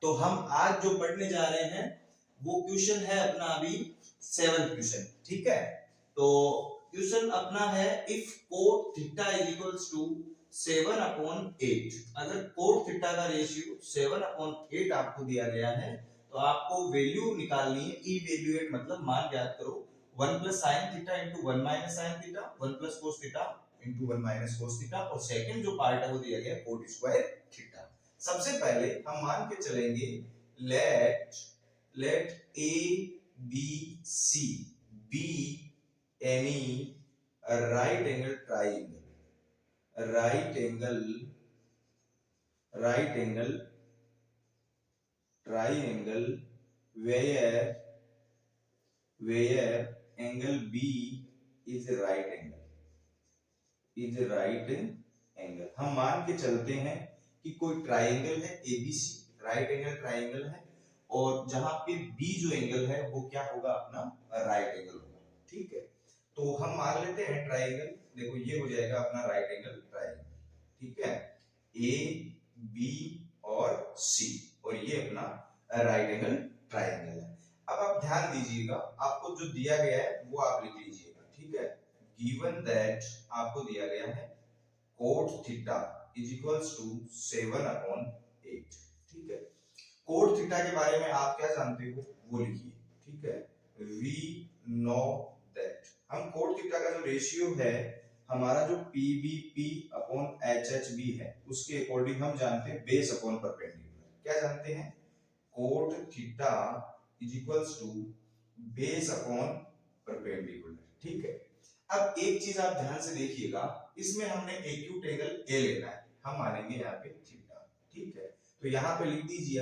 तो हम आज जो पढ़ने जा रहे हैं वो क्वेश्चन है अपना अभी 7th क्वेश्चन, ठीक है। तो क्वेश्चन अपना है if cot theta is equals to 7/8। अगर कोट थीटा का रेशियो 7/8 आपको दिया गया है तो आपको वैल्यू निकालनी है। इवैल्यूएट मतलब मान ज्ञात करो 1 plus sin theta into 1 minus sin theta 1 plus cos theta into 1 minus cos theta, और सेकंड जो पार्ट है वो दिया गया कोट स्क्वायर थीटा। सबसे पहले हम मान के चलेंगे let a b c be any right angle triangle where angle b is a right angle। हम मान के चलते हैं कि कोई ट्राइंगल है एबीसी, राइट एंगल ट्राइंगल है, और जहां पे बी जो एंगल है वो क्या होगा, अपना राइट एंगल होगा, ठीक है। तो हम मान लेते हैं ट्राइंगल, देखो ये हो जाएगा अपना राइट एंगल ट्राइंगल, ठीक है। ए बी और सी, और ये अपना राइट एंगल ट्राइंगल है। अब आप ध्यान दीजिएगा, आपको जो दिया गया है वो आप लिख लीजिएगा, ठीक है। गिवन दैट आपको दिया गया है cot theta is equals to 7/8, ठीक है। कोट थीटा के बारे में आप क्या जानते हो वो लिखिए, ठीक है। वी नो दैट हम कोट थीटा का जो रेशियो है हमारा जो पीबीपी अपॉन एचएचबी है उसके अकॉर्डिंग हम जानते हैं बेस अपॉन परपेंडिकुलर। क्या जानते हैं, cot theta is equals to base upon perpendicular, ठीक है। अब एक चीज आप ध्यान से देखिएगा, इसमें हमने एक्यूट एंगल ए लेना है, हम मानेंगे यहाँ पे थीटा, ठीक है। तो यहाँ पे लिख दीजिए,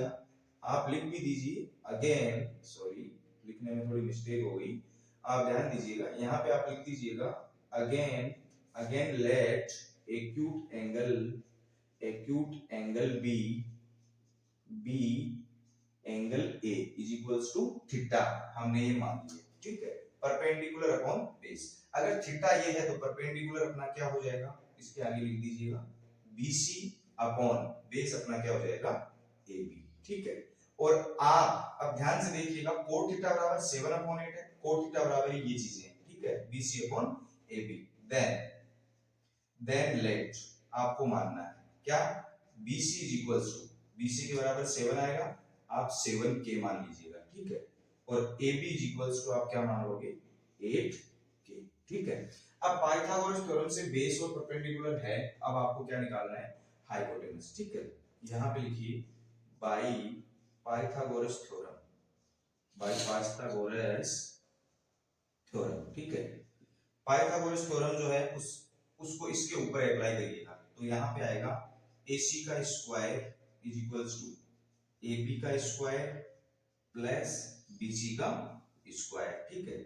आप लिख भी दीजिए अगेन, सॉरी लिखने में थोड़ी मिस्टेक हो गई, आप ध्यान दीजिएगा, यहाँ पे आप लिख दीजिएगा again let acute angle B angle A is equals to theta, हमने ये मान लिया, ठीक है। परपेंडिकुलर अपॉन बेस, अगर थीटा ये है तो परपेंडिकुलर अपना क्या हो जाएगा, इसके आगे लिख दीजिएगा BC अपॉन बेस अपना क्या हो जाएगा AB, ठीक है। और आप अब ध्यान से देखिएगा, कोट थीटा बराबर 7/8 है, कोट थीटा बराबर ये चीजें हैं, ठीक है, BC upon AB। Then let आपको मानना है क्या, BC is equals to, BC के बराबर 7 आएगा, आप 7K मान लीजिएगा, ठीक है। और AB इज इक्वल्स टू आप क्या मान लोगे 8K, ठीक है। अब पाइथागोरस थ्योरम से बेस और परपेंडिकुलर है, अब आपको क्या निकालना है, हाइपोटेनस, ठीक है। यहां पे लिखिए बाय पाइथागोरस थ्योरम, ठीक है। पाइथागोरस थ्योरम जो है उसको इसके ऊपर अप्लाई करिएगा, तो यहाँ पे आएगा AC का square is equals to AB का स्क्वायर प्लस BC का स्क्वायर, ठीक है।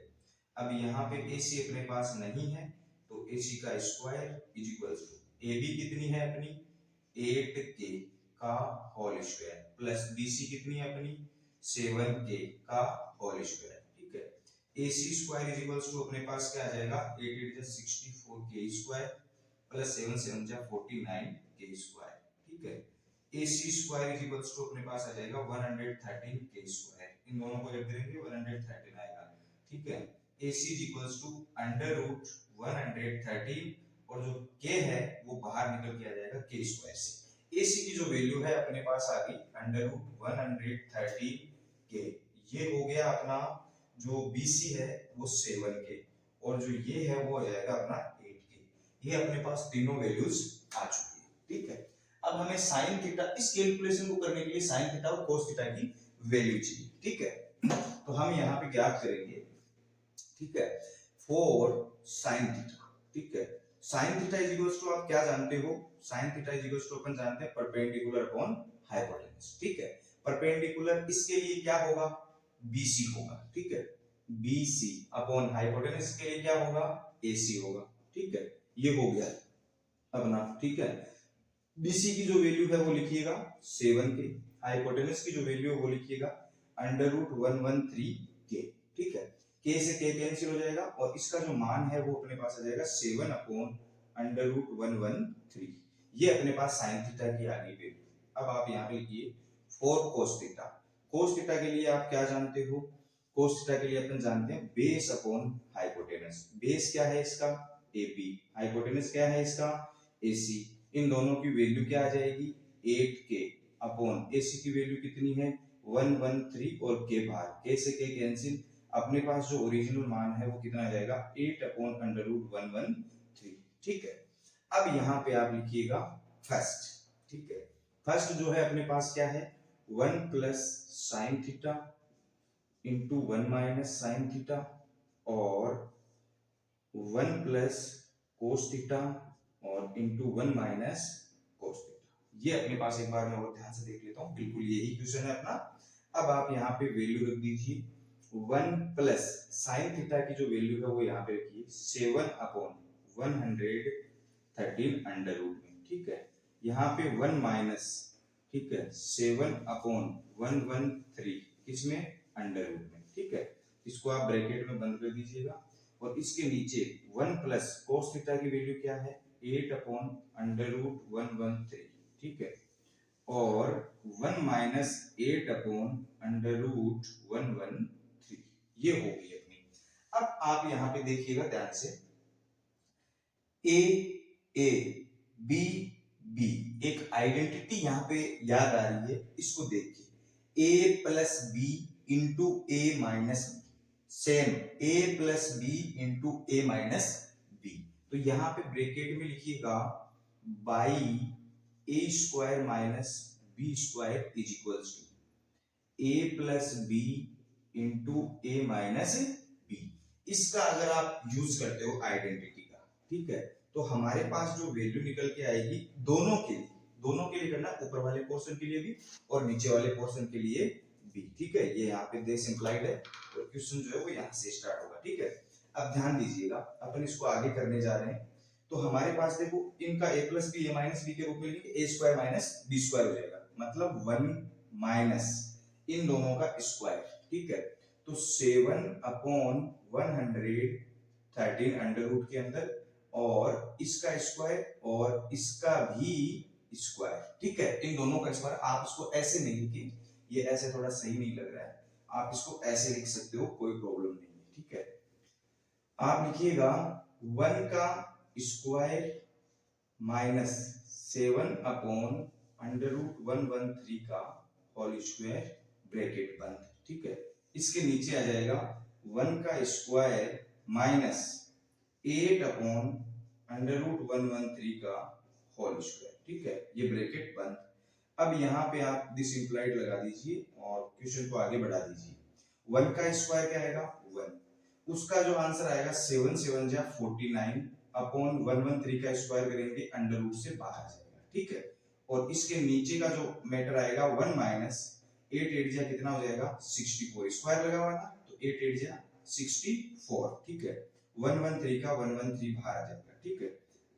अब यहाँ पे AC अपने पास नहीं है तो AC का square is equals to AB कितनी है अपनी 8K का होल स्क्वायर प्लस BC कितनी है अपनी 7K का होल स्क्वायर, ठीक है। AC square is equals to अपने पास क्या आ जाएगा 8 8 जा 64K स्क्वायर प्लस 7 7 जा 49K स्क्वायर, ठीक है। AC square is equals to अपने पास आ जाएगा 113K स्क्वायर, इन दोनों को जब करेंगे 113 आएगा, ठीक है। AC is equals to under root 113 और जो K है वो बाहर निकल के आ जाएगा K स्क्वायर से। AC की जो वैल्यू है अपने पास आ गई अंडर रूट 113K, ये हो गया अपना जो BC है वो 7K और जो ये है वो हो जाएगा अपना 8K। ये अपने पास तीनों वैल्यूज आ चुकी है, ठीक है। अब हमें साइन थीटा, इस कैलकुलेशन को करने के लिए साइन थीटा और कोस थीटा की वैल्यू चाहिए, ठीक है। तो हम यहाँ पे ज्ञात करेंगे, ठीक है, फॉर साइन थीटा, ठीक है। Sine theta is equals to आप क्या जानते हो, sine theta is equals to अपन जानते हैं परपेंडिकुलर अपॉन हाइपोटेनस, ठीक है। परपेंडिकुलर इसके लिए क्या होगा BC होगा, ठीक है, BC अपॉन हाइपोटेनस के लिए क्या होगा AC होगा, ठीक है। ये हो गया अपना, ठीक है। BC की जो वैल्यू है वो लिखिएगा 7K, हाइपोटेनस की जो वैल्यू है वो लिखिएगा अंडर रूट 113K, ठीक है। K से K कैंसिल हो जाएगा और इसका जो मान है वो अपने पास आ जाएगा 7 अपॉन अंडर रूट 113, ये अपने पास साइन थीटा की आ गई वैल्यू। अब आप यहाँ पे लिखिए 4 cos थीटा। cos थीटा के लिए आप क्या जानते हो? cos थीटा के लिए अपन जानते हैं बेस अपॉन हाइपोटेनस। बेस क्या है इसका? AB, हाइपोटेनस क्या है इसका? AC। इन दोनों की वैल्यू क्या आ जाएगी? 8k अपॉन AC की वैल्यू कितनी है? 113 और k बाहर, k से k कैंसिल, अपने पास जो ओरिजिनल मान है वो कितना आ जाएगा? 8 अपॉन अंडर रूट 113। ठीक है, अब यहाँ पे आप लिखिएगा फर्स्ट। ठीक है, फर्स्ट जो है अपने पास क्या है? 1 plus sine theta into 1 minus sine theta और 1 प्लस कोस थीटा और इंटू 1 माइनस कोस थीटा। ये अपने पास एक बार मैं और ध्यान से देख लेता हूँ, बिल्कुल यही क्वेश्चन है अपना। अब आप यहाँ पे वैल्यू रख दीजिए, 1 प्लस साइन थीटा की जो वैल्यू है वो यहाँ पे रखिए 7 अपॉन 113 अंडर रूट में। ठीक है, यहाँ पे 1 माइनस, ठीक है, 7 अपॉन 113 किसमें? अंडर रूट में। ठीक है, इसको आप ब्रैकेट में बंद कर दीजिएगा और इसके नीचे 1 प्लस कोस थीटा की वैल्यू क्या है? 8 अपॉन अंडर रूट 113। ठीक है, और 1 माइनस 8 अपॉन अंडर रूट 113, ये होगी अपनी। अब आप यहां पे देखिएगा ध्यान से, ए ए बी बी, एक आइडेंटिटी यहां पे याद आ रही है, इसको देखिए, A plus B into A minus B, same A plus B into A minus B. तो यहां पे ब्रैकेट में लिखिएगा by A square minus B square is equals to A plus B into A minus B. इसका अगर आप use करते हो आइडेंटिटी का, ठीक है, तो हमारे पास जो वैल्यू निकल के आएगी दोनों के लिए करना, ऊपर वाले पोर्शन के लिए भी और नीचे वाले पोर्शन के लिए भी। ठीक है, ये यहाँ पे दिस इंप्लाइड है और क्वेश्चन जो है वो यहाँ से स्टार्ट होगा। ठीक है, अब ध्यान दीजिएगा, अपन इसको आगे करने जा रहे हैं। तो हमारे पास देखो, इनका a plus B A minus B के रूप में लिखे, A square minus B square हो जाएगा, मतलब 1 माइनस इन दोनों का स्क्वायर। ठीक है, तो 7 अपॉन 113 अंडर रूट के अंदर और इसका स्क्वायर और इसका भी स्क्वायर। ठीक है, इन दोनों का स्क्वायर। आप इसको ऐसे नहीं लिखिए, ये ऐसे थोड़ा सही नहीं लग रहा है, आप इसको ऐसे लिख सकते हो, कोई प्रॉब्लम नहीं है। ठीक है, आप लिखिएगा 1 का square minus 7 upon under root 113 का होल स्क्वायर, ब्रैकेट बंद। ठीक है, इसके नीचे आ जाएगा 1 का square minus 8 upon under root 113 का होल स्क्वायर। ठीक है, ये ब्रैकेट बंद। अब यहाँ पे आप दिस इंप्लाइड लगा दीजिए और क्वेश्चन को आगे बढ़ा दीजिए। 1 का स्क्वायर क्या आएगा? 1, उसका जो आंसर आएगा 7 7 जा 49 अपॉन 113 का स्क्वायर करेंगे, अंडर रूट से बाहर आ जाएगा। ठीक है, और इसके नीचे का जो मैटर आएगा 1 माइनस 8 8 जा कितना हो जाएगा? 64, स्क्वायर लगा हुआ था तो 8 8 जा 64। ठीक है, 113 का 113 बाहर आ जाएगा। ठीक है,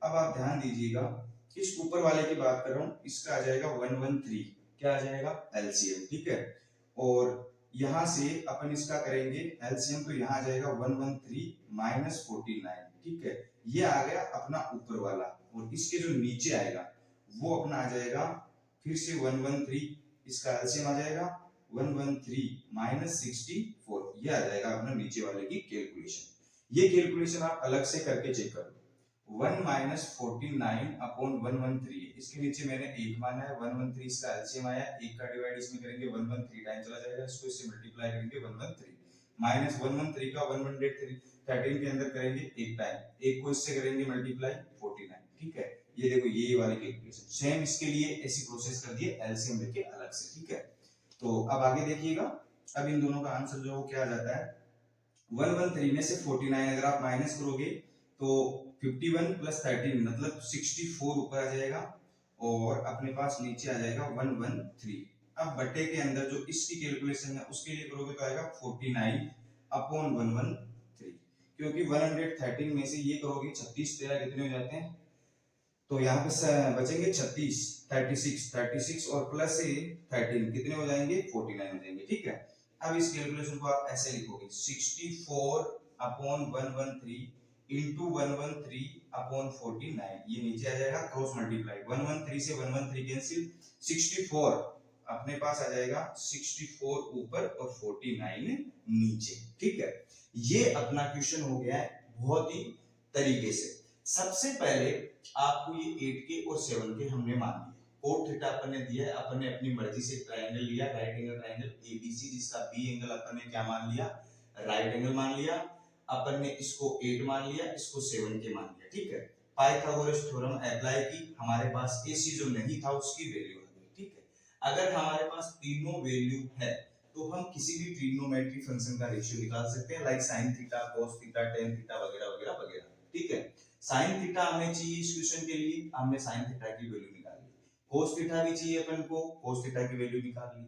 अब आप ध्यान दीजिएगा, इस ऊपर वाले की बात कर रहा हूं, इसका आ जाएगा 113, क्या आ जाएगा? एलसीएम। ठीक है, और यहां से अपन इसका करेंगे एलसीएम, तो यहां आ जाएगा 113 माइनस 49। ठीक है, ये आ गया अपना ऊपर वाला, और इसके जो नीचे आएगा वो अपना आ जाएगा फिर से 113, इसका एलसीएम आ जाएगा 113 माइनस 64, ये आ जाएगा अपना नीचे वाले की कैलकुलेशन। ये कैलकुलेशन आप अलग से करके चेक कर लो। 1 माइनस 49 अपॉन 113, इसके नीचे मैंने 1 माना है, 113 इसका एलसीएम आया, 1 का डिवाइड इसमें करेंगे 113 टाइम चला जाएगा, इसको इससे मल्टीप्लाई करेंगे 113 माइनस 113 का 113 के अंदर करेंगे 1 टाइम, 1 को इससे करेंगे मल्टीप्लाई 49। ठीक है, ये देखो ये वाली कैलकुलेशन सेम, इसके लिए ऐसी प्रोसेस कर दिए एलसीएम लेके अलग से। ठीक है, तो अब आगे देखिएगा, अब इन दोनों का आंसर जो क्या आ जाता है, 113 में से 49 अगर आप माइनस करोगे तो 51 प्लस 13 मतलब 64 ऊपर आ जाएगा और अपने पास नीचे आ जाएगा 113। अब बटे के अंदर जो इसकी कैलकुलेशन है उसके लिए करोगे तो आएगा 49 अपॉन 113, क्योंकि 113 में से ये करोगे 36 13 कितने हो जाते हैं, तो यहाँ पे बचेंगे 36 36 और प्लस से 13 कितने हो जाएंगे? 49 हो जाएंगे। ठीक है, अब इस कैलकुलेशन को आप ऐसे लिखोगे 64 अपॉन 113 इंटू 113 अपॉन 49, ये नीचे आ जाएगा क्रॉस मल्टीप्लाई, 113 से 113 कैंसिल, 64 अपने पास आ जाएगा 64 ऊपर और 49 नीचे। ठीक है, ये अपना क्वेश्चन हो गया है बहुत ही तरीके से। सबसे पहले आपको ये 8K और 7K हमने मान लिया, कोट थीटा अपन ने दिया है, अपन ने अपनी मर्जी से ट्रायंगल लिया, राइट एंगल ट्रायंगल ABC, जिसका बी एंगल अपन ने क्या मान लिया, राइट एंगल मान लिया। अपन ने इसको 8 मान लिया, इसको 7K मान लिया। ठीक है, पाइथागोरस थ्योरम अप्लाई की, हमारे पास AC जो नहीं था उसकी वैल्यू आ गई। ठीक है, अगर हमारे पास तीनों वैल्यू है तो हम किसी भी ट्रिग्नोमेट्री फंक्शन का रेशियो निकाल सकते हैं, like sin theta, cos theta, tan theta वगैरह वगैरह वगैरह। ठीक है, sin थीटा हमें चाहिए इस क्वेश्चन के लिए, हमने sin थीटा की वैल्यू निकाल ली। cos थीटा भी चाहिए अपन को, cos थीटा की वैल्यू निकाल ली।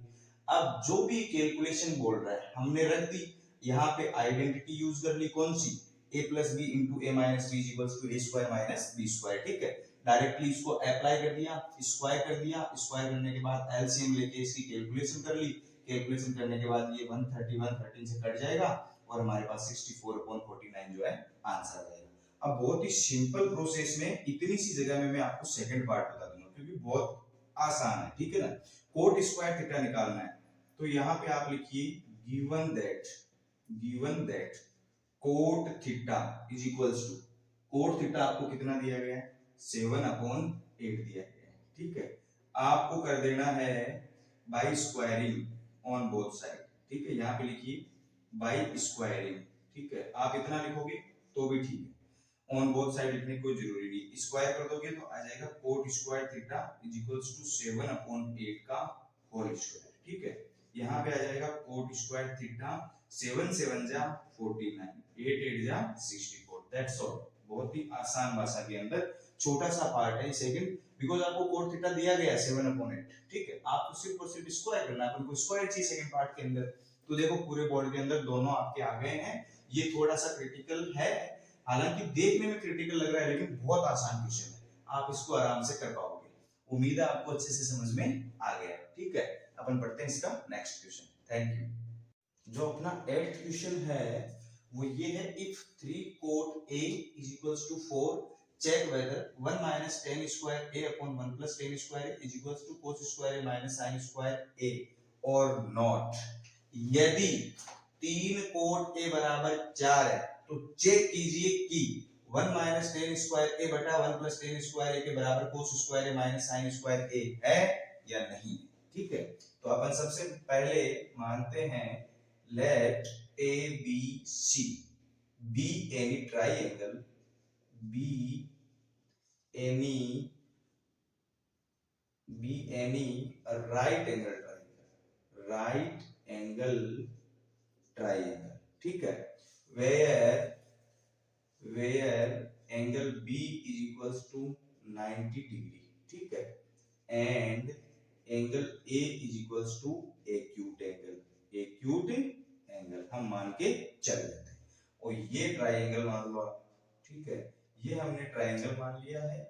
अब जो भी कैलकुलेशन बोल रहा है हमने रख दी, यहाँ पे आइडेंटिटी यूज कर ली, कौन सी, a plus b into a minus b is equals to a square minus b square। ठीक है, डायरेक्टली इसको अप्लाई कर दिया, स्क्वायर कर दिया, स्क्वायर करने के बाद एलसीएम लेके इसकी कैलकुलेशन कर ली, कैलकुलेशन करने के बाद ये 131 13 से कट जाएगा और हमारे पास 64/49 जो है आंसर आ जाएगा। अब बहुत ही सिंपल प्रोसेस में इतनी सी जगह में मैं आपको सेकंड पार्ट बता दूंगा क्योंकि बहुत आसान है। ठीक है ना, कोट स्क्वायर थीटा निकालना है तो यहाँ पे आप लिखिए given that cot theta is equals to, cot theta आपको कितना दिया गया है, 7/8 दिया गया है। ठीक है, आपको कर देना है by squaring on both side. ठीक है, यहाँ पे लिखिए बाई स्क्वायरिंग। ठीक है, आप इतना लिखोगे तो भी ठीक है, ऑन बोथ साइड लिखने की कोई जरूरी नहीं, स्क्वायर कर दोगे तो आ जाएगा cot square theta is equals to 7/8 का होल स्क्वायर। ठीक है, यहाँ पे आ जाएगा कोट स्क्वायर थीटा 7 7 जा 49, 8 8 जा 64। दैट्स ऑल, बहुत ही आसान भाषा के अंदर छोटा सा पार्ट है सेकंड, बिकॉज़ आपको कोट थीटा दिया गया है 7/8। ठीक है, आपको सिर्फ और सिर्फ स्क्वायर करना है, अपन को स्क्वायर चाहिए सेकंड पार्ट के अंदर। तो देखो पूरे बोर्ड के अंदर दोनों आपके आ गए हैं। ये थोड़ा सा क्रिटिकल है, हालांकि देखने में क्रिटिकल लग रहा है लेकिन बहुत आसान क्वेश्चन है, आप इसको आराम से कर पाओगे। उम्मीद है आपको अच्छे से समझ में आ गया। ठीक है, अपन पढ़ते हैं इसका नेक्स्ट क्वेश्चन। Thank you. जो अपना 8th क्वेश्चन है वो ये है, if 3 cot A is equals to 4, check whether 1 minus tan square A upon 1 plus tan square A is equals to cos square A minus sin square A or not। यदि 3 cot A बराबर 4 है तो check कीजिए कि 1 minus tan square A बटा 1 plus tan square A के बराबर cos square A minus sin square A है या नहीं। ठीक है, तो अपन सबसे पहले मानते हैं let ABC be any triangle, be any right angle triangle। ठीक है, where angle B is equals to 90 degree। ठीक है, and angle A is equals to acute angle हम मान के चल लेते हैं और ये ट्राइंगल मान लो आप। ठीक है, ये हमने ट्राइंगल मान लिया है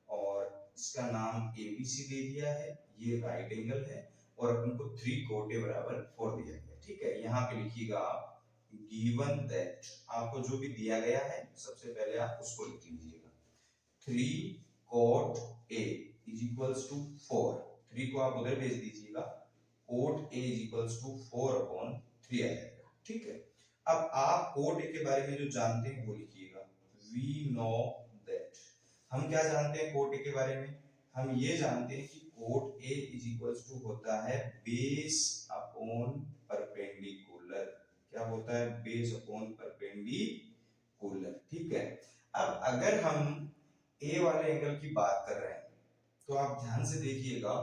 और इसका नाम ABC दे दिया है, ये राइट एंगल है और अपन को 3 cot A बराबर 4 दिया गया। ठीक है, यहाँ पे लिखिएगा आप गिवन दैट, आपको जो भी दिया गया है सबसे पहले आप उसको लिख लीजिएगा, 3 cot A is equals to 4, 3 को आप उधर भेज दीजिएगा, cot A is equals to 4/3 आ जाएगा। ठीक है, अब आप cot A के बारे में जो जानते हैं वो लिखिएगा, we know that। हम क्या जानते हैं cot A के बारे में, हम ये जानते हैं कि cot A is equals to होता है बेस अपॉन परपेंडिकुलर। क्या होता है, बेस अपॉन परपेंडिकुलर। ठीक है, अब अगर हम A वाले एंगल की बात कर रहे हैं तो आप ध्यान से देखिएगा,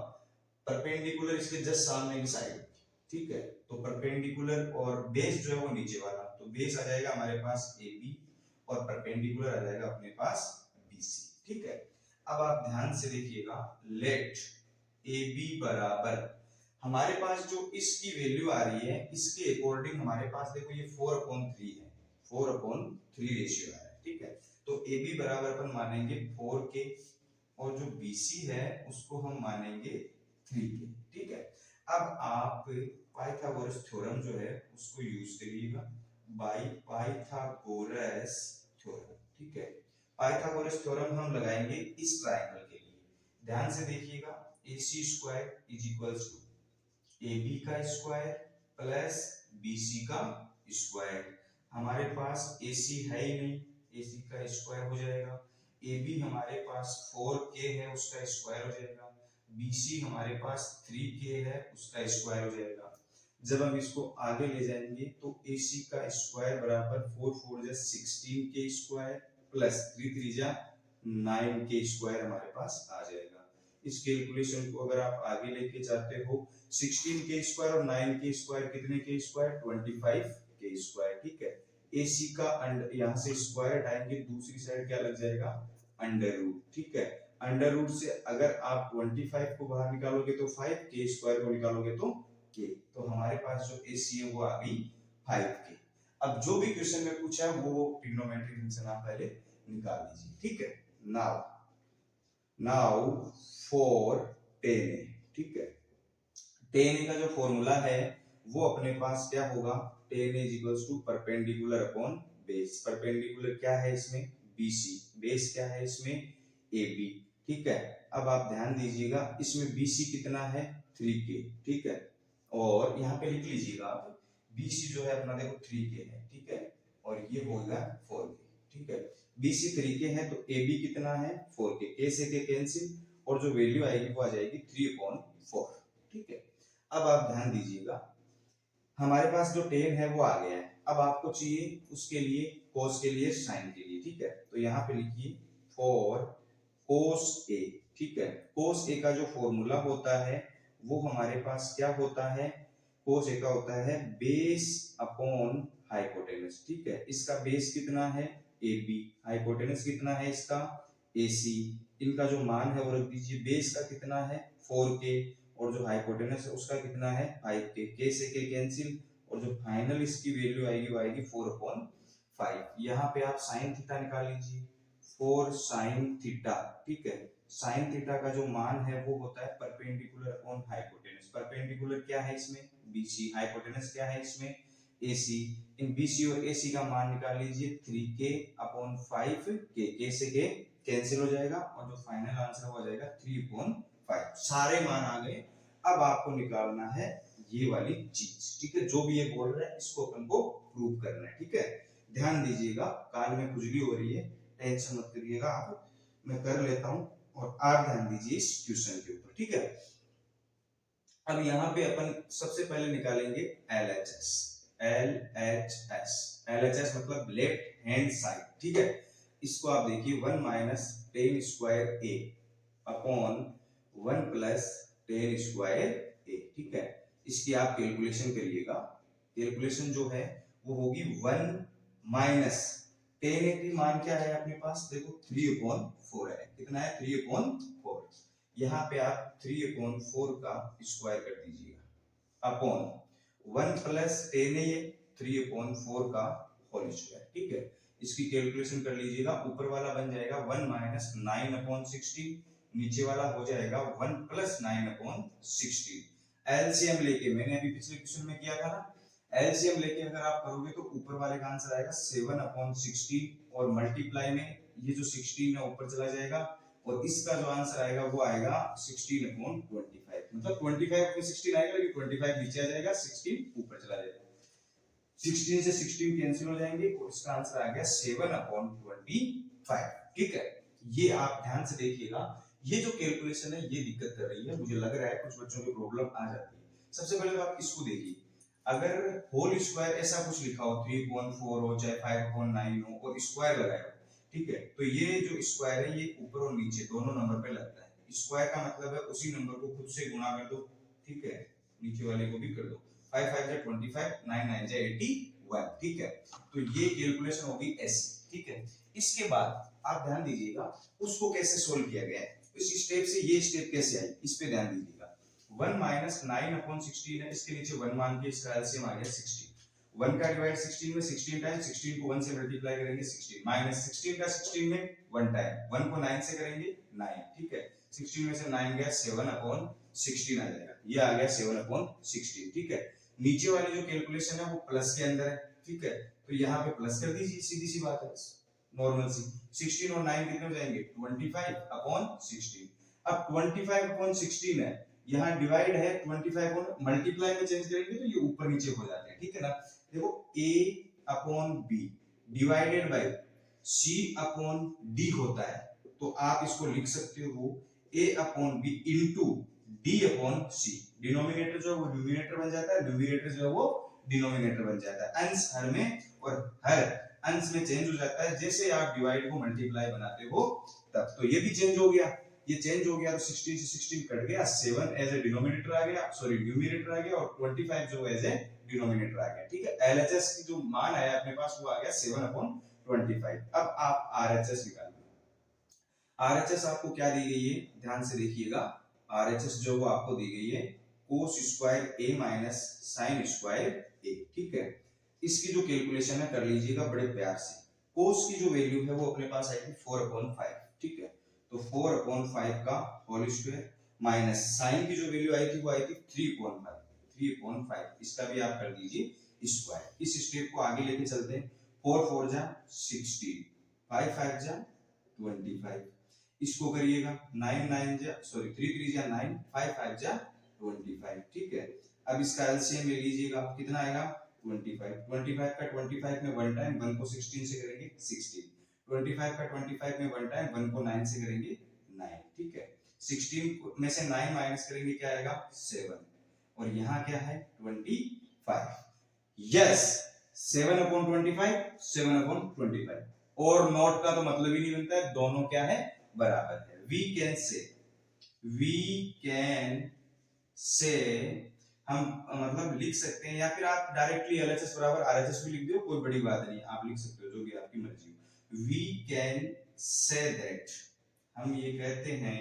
परपेंडिकुलर इसके जस्ट सामने की साइड। ठीक है, तो परपेंडिकुलर और बेस जो है वो नीचे वाला, तो बेस आ जाएगा हमारे पास AB और परपेंडिकुलर आ जाएगा अपने पास BC। ठीक है, अब आप ध्यान से देखिएगा, लेट AB बराबर हमारे पास जो इसकी वैल्यू आ रही है इसके अकॉर्डिंग हमारे पास देखो ये 4/3 है, 4/3 रेशियो आ रहा है। ठीक है, तो AB बराबर अपन मानेंगे 4K और जो BC है उसको हम मानेंगे 3K। ठीक है, अब आप पाइथागोरस थ्योरम जो है उसको यूज करिएगा, बाय पाइथागोरस थ्योरम। ठीक है, पाइथागोरस थ्योरम हम लगाएंगे इस ट्रायंगल के लिए। ध्यान से देखिएगा, AC² is equals to AB का स्क्वायर प्लस BC का स्क्वायर। हमारे पास AC है ही नहीं, AC का स्क्वायर हो जाएगा। AB हमारे पास 4K है, उसका स्क्वायर हो जाएगा। BC हमारे पास 3K है, उसका स्क्वायर हो जाएगा। जब हम इसको आगे ले जाएंगे तो AC का स्क्वायर बराबर 4 4 जा 16K स्क्वायर प्लस 3 3 जा 9K स्क्वायर हमारे पास आ जाएगा। इस कैलकुलेशन को अगर आप आगे लेके जाते हो, 16K स्क्वायर और 9K स्क्वायर कितने के स्क्वायर, 25K स्क्वायर। ठीक है, AC का यहाँ से स्क्वायर हटाएंगे, दूसरी साइड क्या लग जाएगा, अंडर रूट। ठीक है, अंडर रूट से अगर आप 25 को बाहर निकालोगे तो 5K स्क्वायर को निकालोगे तो K, तो हमारे पास जो AC है वो आ गई 5K। अब जो भी क्वेश्चन में पूछा है वो ट्रिग्नोमेट्रिक फंक्शन आप पहले निकाल लीजिए। ठीक है, नाउ फॉर tan A। ठीक है, tan A का जो फॉर्मूला है वो अपने पास क्या होगा, tan A equals to perpendicular upon base. Perpendicular क्या है इसमें, BC, बेस क्या है इसमें, AB। ठीक है, अब आप ध्यान दीजिएगा इसमें BC कितना है, 3K। ठीक है, और यहाँ पे लिख लीजिएगा आप, BC जो है अपना देखो 3K है। ठीक है, और ये होगा 4K। ठीक है, BC 3K है तो AB कितना है, 4K। K से K कैंसिल, और जो वैल्यू आएगी वो आ जाएगी 3/4। ठीक है, अब आप ध्यान दीजिएगा हमारे पास जो tan है वो आ गया है। अब आपको चाहिए उसके लिए cos के लिए sin के लिए। ठीक है, तो यहाँ पे लिखिए फॉर cos A। ठीक है, cos A का जो फॉर्मूला होता है वो हमारे पास क्या होता है, cos A का होता है बेस अपॉन हाइपोटेनस। ठीक है, इसका बेस कितना है, AB, हाइपोटेनस कितना है इसका, AC। इनका जो मान है वो रख दीजिए, बेस का कितना है 4K, और जो हाइपोटेनस है उसका कितना है 5K। K से K कैंसिल, और जो फाइनल इसकी वैल्यू आएगी वो आएगी 4/5। यहाँ पे आप साइन थीटा निकाल लीजिए, 4 साइन थीटा। ठीक है, साइन थीटा का जो मान है वो होता है परपेंडिकुलर अपॉन हाइपोटेनस। परपेंडिकुलर क्या है इसमें, BC, हाइपोटेनस क्या है इसमें, AC। इन BC और AC का मान निकाल लीजिए, 3K/5K। K से K कैंसिल हो जाएगा, और जो फाइनल आंसर हो जाएगा 3/5। सारे मान आ गए। अब आपको निकालना है ये वाली चीज। ठीक है, जो भी ये बोल रहा है इसको अपन को प्रूव करना है। ठीक है, ध्यान दीजिएगा, कान में खुजली हो रही है, टेंशन मत करिएगा आप, मैं कर लेता हूं, और आप ध्यान दीजिए इस क्वेश्चन के ऊपर। ठीक है, अब यहाँ पे अपन सबसे पहले निकालेंगे LHS। LHS मतलब लेफ्ट हैंड साइड। ठीक है, इसको आप देखिए 1 minus tan square A upon 1 plus tan square A। ठीक है, इसकी आप कैलकुलेशन करिएगा। कैलकुलेशन जो है वो होगी 1 माइनस tan A की मान क्या है अपने पास, देखो 3/4 है। कितना है, 3/4। यहाँ पे आप 3/4 का स्क्वायर कर दीजिएगा अपॉन 1 प्लस tan A 3/4 का होल स्क्वायर। ठीक है, इसकी कैलकुलेशन कर लीजिएगा। ऊपर वाला बन जाएगा 1 माइनस 9/16, नीचे वाला हो जाएगा 1 प्लस 9/16। एलसीएम लेके, मैंने अभी पिछले क्वेश्चन में किया था ना, एलसीएम लेके अगर आप करोगे तो ऊपर वाले का आंसर आएगा 7/16, और मल्टीप्लाई में ये जो 16 है ऊपर चला जाएगा, और इसका जो आंसर आएगा वो आएगा 16/25। मतलब 25/16 आएगा, लेकिन 25 नीचे आ जाएगा, 16 ऊपर चला जाएगा। 16 से 16 कैंसिल हो जाएंगे, और इसका आंसर आ गया 7/25। ठीक है, ये आप ध्यान से देखिएगा, ये जो कैलकुलेशन है ये दिक्कत कर रही है, मुझे लग रहा है कुछ बच्चों की प्रॉब्लम आ जाती है। सबसे पहले तो आप इसको देखिए, अगर होल स्क्वायर ऐसा कुछ लिखा हो 3/4 हो चाहे 5/9 हो और स्क्वायर लगाया हो, ठीक है, तो ये जो स्क्वायर है ये ऊपर और नीचे दोनों नंबर पे लगता है। स्क्वायर का मतलब है उसी नंबर को खुद से गुणा कर दो। ठीक है, नीचे वाले को भी कर दो, 5 5 जा 25, 9 9 जा 81। ठीक है, तो ये कैलकुलेशन होगी ऐसी। ठीक है, इसके बाद आप ध्यान दीजिएगा उसको कैसे सोल्व किया गया है, इस स्टेप से ये स्टेप कैसे आई, इस पे ध्यान दीजिएगा। 1 माइनस 9/16 है, इसके नीचे 1 मान के इसका एलसीएम आ गया 16। 1 का डिवाइड 16 में 16 टाइम, 16 को 1 से मल्टीप्लाई करेंगे 16, माइनस 16 का 16 में 1 टाइम, 1 को 9 से करेंगे 9। ठीक है, 16 में से 9 गया 7/16 आ जाएगा, ये आ गया 7/16। ठीक है, नीचे वाली जो कैलकुलेशन है वो प्लस के अंदर है। ठीक है, तो यहाँ पे प्लस कर दीजिए, सीधी सी बात है, नॉर्मल सी। 16 और 9 कितने हो जाएंगे, 25/16। अब 25/16 है, यहाँ डिवाइड है 25 को मल्टीप्लाई में चेंज करेंगे तो ये ऊपर नीचे हो जाते हैं, ठीक है ना। देखो a upon b divided by c upon d होता है, तो आप इसको लिख सकते हो a upon b into d upon c। Denominator जो है वो न्यूमरेटर बन जाता है, न्यूमरेटर जो है वो डिनोमिनेटर बन जाता है। अंश हर में और हर अंश में चेंज हो जाता है जैसे आप डिवाइड को मल्टीप्लाई बनाते हो तब। तो ये भी चेंज हो गया, ये चेंज हो गया तो 16 से 16 कट गया, 7 एज ए डिनोमिनेटर आ गया, सॉरी न्यूमरेटर आ गया, और 25 जो एज ए डिनोमिनेटर आ गया, ठीक है। एलएचएस की जो मान आया अपने पास वो आ गया 7/25। अब आप आरएचएस निकालिए। आरएचएस आपको क्या दी गई है, ध्यान से देखिएगा। आरएचएस जो वो आपको दी गई है कोस square A minus sine square ए, ठीक है। इसकी जो कैलकुलेशन है कर लीजिएगा बड़े प्यार से। कोस की जो वैल्यू है वो अपने पास आएगी 4/5, ठीक है। तो 4/5 का होल स्क्वायर माइनस साइन की जो वैल्यू आई थी वो आई थी 3/5, इसका भी आप कर दीजिए स्क्वायर। इस स्टेप को आगे लेके चलते हैं। 4 4 जा 16, 5 5 जा 25, इसको करिएगा 9 9 जा सॉरी 3 3 जा 9, 5 5 जा 25, ठीक है। अब इसका एलसीएम ले लीजिएगा, कितना आएगा 25। 25 का 25 में 1 टाइम, 1 को 16 से करेंगे 16। 25 का 25 में 1 टाइम, 1 को 9 से करेंगे 9, ठीक है। 16 में से 9 माइनस करेंगे क्या आएगा 7, और यहाँ क्या है 25। यस 7/25, 7/25। और नॉट का तो मतलब ही नहीं बनता है, दोनों क्या है बराबर है। वी कैन से हम मतलब लिख सकते हैं, या फिर आप डायरेक्टली एलएचएस बराबर आरएचएस भी लिख दो, कोई बड़ी बात नहीं, आप लिख सकते हो जो भी आपकी मर्जी हो। वी कैन से दैट, हम ये कहते हैं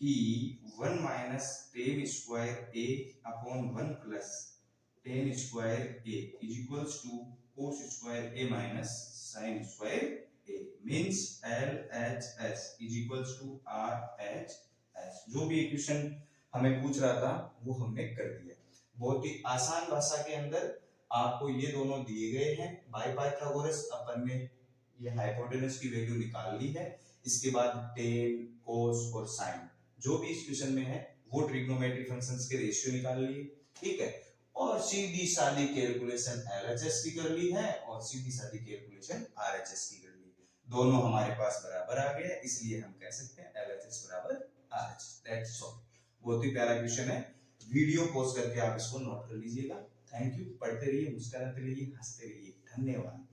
कि 1 minus tan square A upon 1 plus tan square A is equals to cos square A minus sine square A, means LHS is equals to RHS। जो भी इक्वेशन हमें पूछ रहा था वो हमने कर दिया। बहुत ही आसान भाषा के अंदर आपको ये दोनों दिए गए हैं। बाय पाइथागोरस अपन ने ये हाइपोटेनस की वैल्यू निकाल ली है। इसके बाद टेन, कोस और साइन जो भी इस क्वेश्चन में है वो ट्रिग्नोमेट्रिक फंक्शंस के रेशियो निकाल लिए, ठीक है। और सीधी सादी कैलकुलेशन एलएचएस की कर ली है और सीधी सादी कैलकुलेशन आरएचएस की कर ली। दोनों हमारे पास बराबर आ गए, इसलिए हम कह सकते हैं एलएचएस बराबर आरएचएस। That's all. बहुत ही प्यारा क्वेश्चन है, वीडियो पॉज करके आप इसको नोट कर लीजिएगा। Thank you. पढ़ते रहिए, मुस्कुराते रहिए, हंसते रहिए। धन्यवाद।